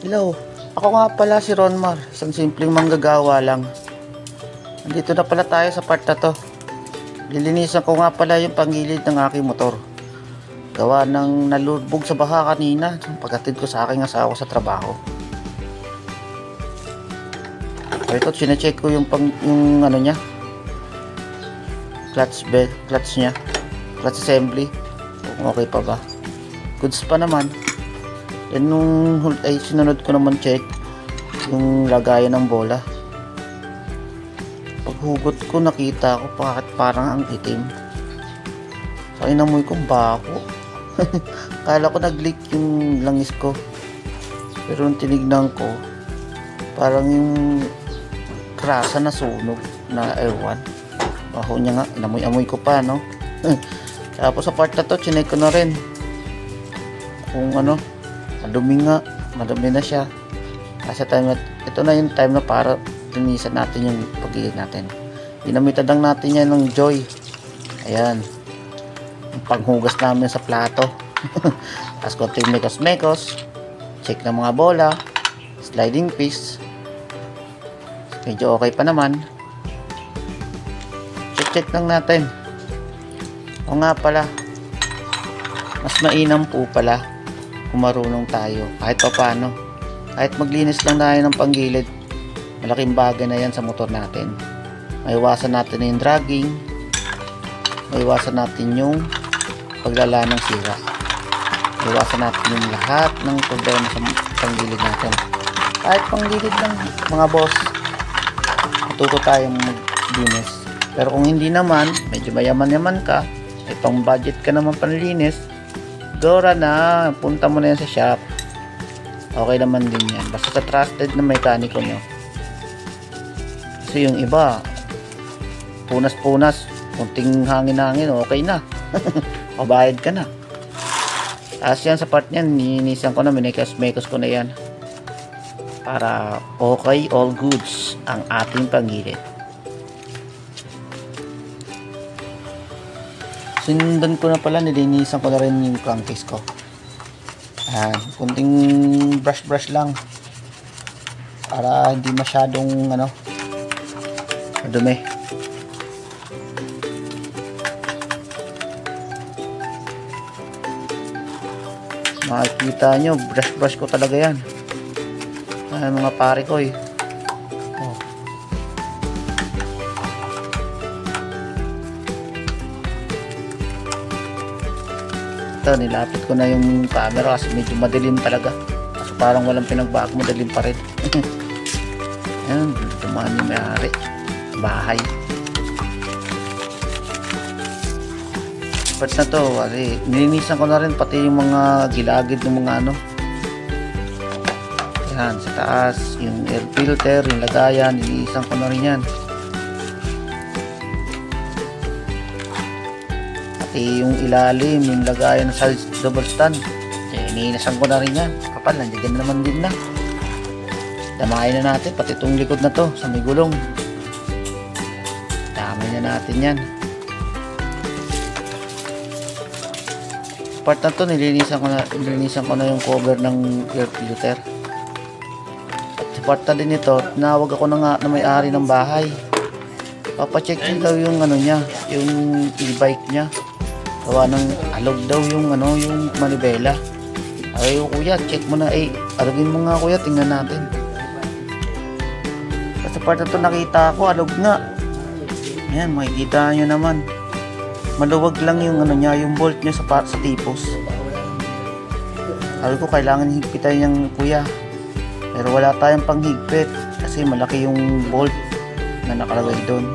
Hello, ako nga pala si Ronmar, isang simpleng manggagawa lang. Nandito na pala tayo sa part na to. Lilinisan ko nga pala yung panggilid ng aking motor. Gawa ng nalubog sa baha kanina paghatid ko sa aking asawa sa trabaho. So ito, sinecheck ko yung ano niya, clutch niya, clutch assembly, kung okay pa ba. Goods pa naman. Then nung sinunod ko naman check yung lagayan ng bola. Paghugot ko nakita ko bakit parang ang itim. So inamoy ko bako. Kala ko nag-leak yung langis ko. Pero nung tinignan ko, parang yung krasa na sunog na ewan. Baho niya nga, inamoy-amoy ko pa, no? Tapos sa part na to, chinek ko na rin kung ano, madumi na siya. Kasi ito na yung time na para linisan natin yung pagiging natin. Ginamitan lang natin yan ng Joy. Ayan, yung panghugas namin sa plato. Tapos konting mekos check ng mga bola, sliding piece, medyo okay pa naman. Check lang natin. O nga pala, mas mainam po pala kung marunong tayo kahit pa paano. Kahit maglinis lang tayo ng panggilid, malaking bagay na yan sa motor natin. Maiwasan natin yung dragging, maiwasan natin yung paglala ng sira, maiwasan natin yung lahat ng problema sa panggilid natin. Kahit panggilid lang mga boss, matuto tayong maglinis. Pero kung hindi naman, medyo mayaman-yaman ka, may pang budget ka naman panlinis, Dora na, punta mo na yan sa shop. Okay naman din yan. Basta sa trusted na mekaniko nyo. Kasi yung iba, punas-punas, kunting hangin-hangin, okay na. Pabayad ka na. Tapos yan sa part nyan, ninisan ko na, minekos ko na yan. Para okay, all goods ang ating panggilid. Sinundan ko na pala, nilinisan ko na rin yung crankcase ko. Ayan, kunting brush lang para hindi masyadong madumi. Makikita nyo, brush ko talaga yan. Ayan, mga pare ko eh. Ito, nilapit ko na yung camera kasi medyo madilim talaga. Kasi parang walang pinagbago, madilim pa rin. Ayan, dumaan yung may-ari bahay. Parts na to, nilinisan ko na rin pati yung mga gilagid ng mga yan, sa taas, yung air filter, yung lagayan, nilinisan ko na rin yan. Yung ilalim, yung lagayan sa double stand, ninasan ko na rin yan. Kapal, nandiyan naman din na. Damayin na natin pati itong likod na to sa may gulong. Dami na natin yan. Part na to, nilinisan ko na yung cover ng air filter. At sa part na din ito, tinawag ako na may-ari ng bahay. Papacheck din daw yung niya, yung e-bike niya. Gawa ng alog daw yung manibela. Ay, kuya, check mo na. Alogin mo nga kuya, tingnan natin. Sa part na to nakita ko, alog nga. Ayan, makikita nyo naman. Maluwag lang yung niya, yung bolt niya sa tipos. Sabi ko, kailangan higpitan yung kuya. Pero wala tayong panghigpit kasi malaki yung bolt na nakalagay doon.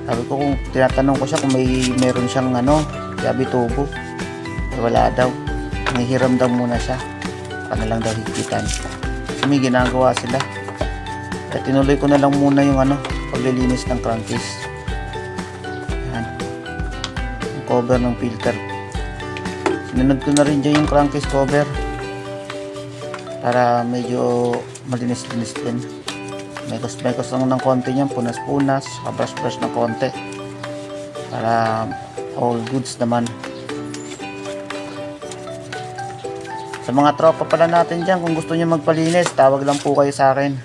Sabi ko, kung tinatanong ko siya kung meron siyang yabi tubo, wala daw. Nahihiram daw muna siya, saka na lang daw higpitan. So, may ginagawa sila. Kaya tinuloy ko na lang muna yung paglilinis ng crankcase. Ayan, yung cover ng filter. Sinunod ko na rin dyan yung crankcase cover para medyo malinis-linis din. Mekos lang ng konti niyan, punas-punas, brush ng konti para all goods naman. Sa mga tropa pala natin dyan, kung gusto nyo magpalinis, tawag lang po kayo sa akin.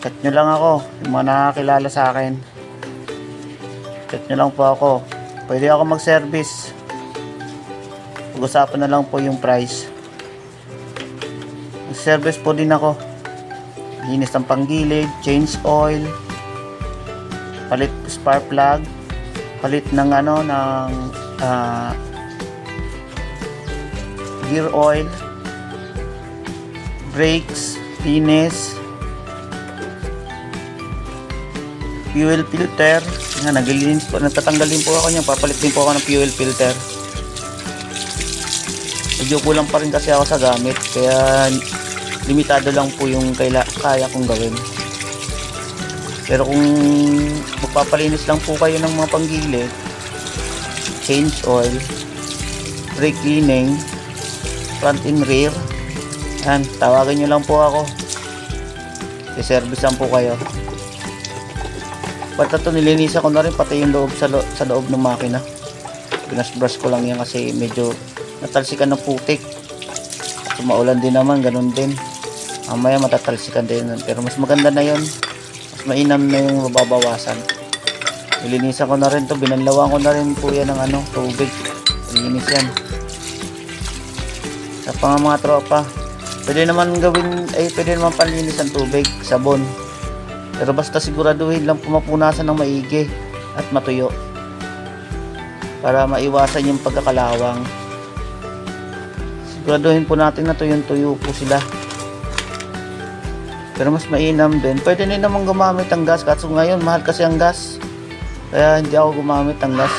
Chat nyo lang ako, yung mga nakakilala sa akin. Chat nyo lang po ako. Pwede ako mag-service. Pag-usapan na lang po yung price. Mag-service po din ako. Linis ng panggilid, change oil, palit spark plug, palit ng gear oil, brakes, linis, fuel filter. Naglilinis po, natatanggalin po ako niyan, papalit din po ako ng fuel filter. Medyo kulang pa rin kasi ako sa gamit, kaya limitado lang po yung kaya kong gawin. Pero kung magpapalinis lang po kayo ng mga panggilid, change oil, brake cleaning, front and rear, yan, tawagan nyo lang po ako. I-service lang po kayo. Pati ito nilinisan ko na rin, pati yung loob sa loob ng makina. Pinasbrush ko lang yan kasi medyo natalsikan ng putik. So, maulan din naman, ganun din. Mamaya matatalsikan din. Pero mas maganda na yun. Mas mainam na yung mababawasan. Nilinisan ko na rin to. Binanlawan ko na rin po yan ng tubig. Linis yan. Sa mga tropa, pwede naman pwede naman panlinis ng tubig, sabon. Pero basta siguraduhin lang pumapunasan ng maigi at matuyo. Para maiwasan yung pagkakalawang. Siguraduhin po natin na tuyong-tuyo po sila. Pero mas mainam din. Pwede din naman gumamit ang gas. Kaso ngayon, mahal kasi ang gas. Kaya hindi ako gumamit ang gas.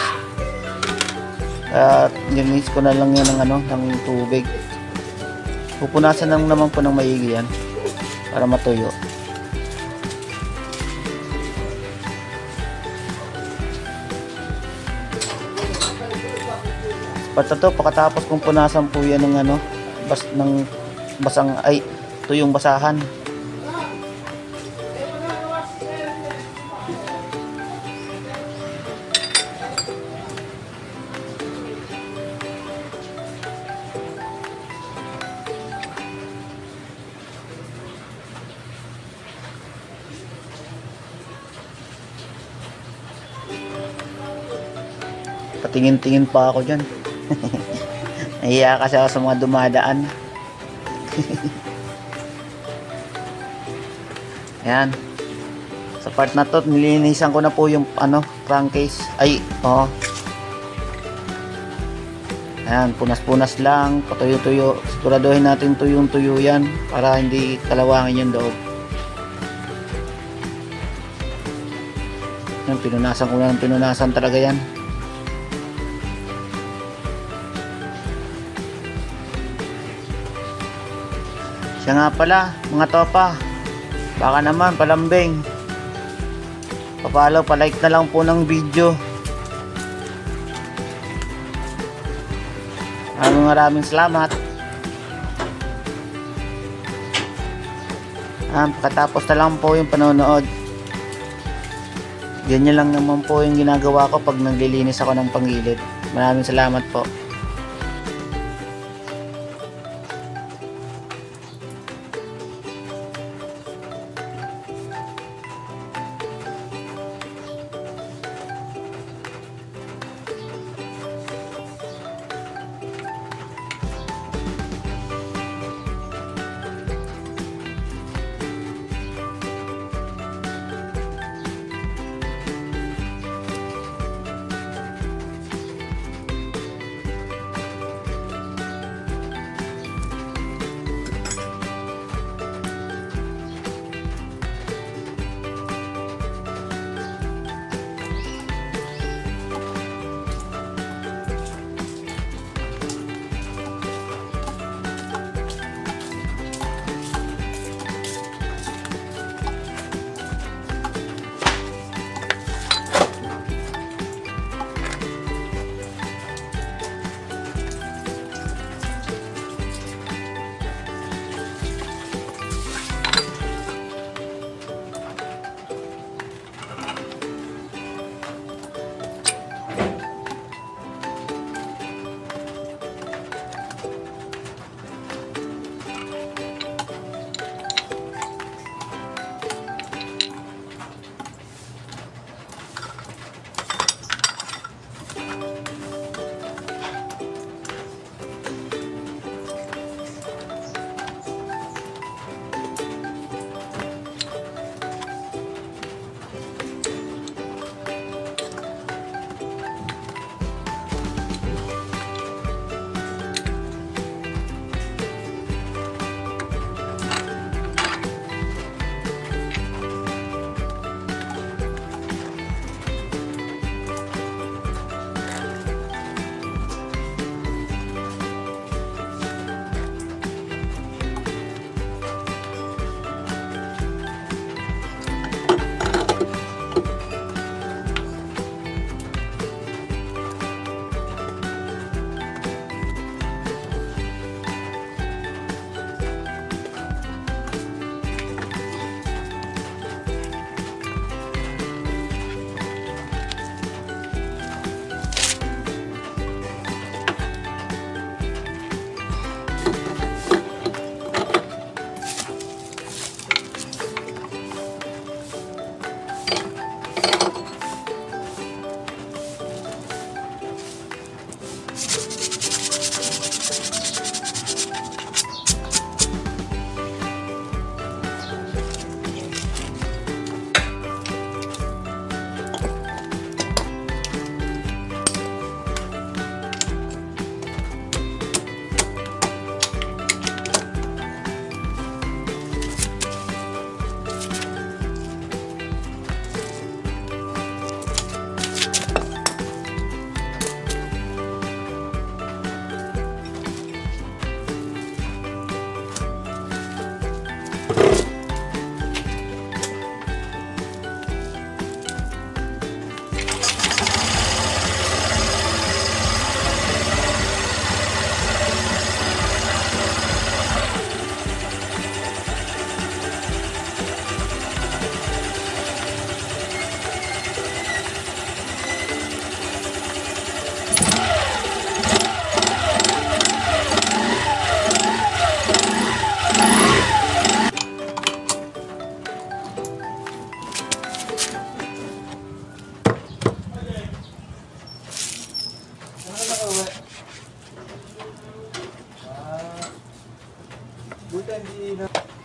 At nilis ko na lang yan ng tubig. Pupunasan lang naman po ng maigi yan. Para matuyo. Basta to, pagkatapos kong punasan po yan ng tuyong basahan. Patingin-tingin pa ako dyan. Nahiya kasi ako sa mga dumadaan. Ayan. Sa part na to, nilinisan ko na po yung crankcase. Ayan, punas-punas lang, patuyo-tuyo. Siguraduhin natin tuyong-tuyo yan para hindi kalawangin yung loob. Ayan, pinunasan ko lang, pinunasan talaga yan. Siya nga pala, mga topa, baka naman palambing, papalo, palike na lang po ng video. Maraming salamat. Pagkatapos na lang po yung panonood. Ganyan lang naman po yung ginagawa ko pag naglilinis ako ng panggilid. Maraming salamat po. hindi na.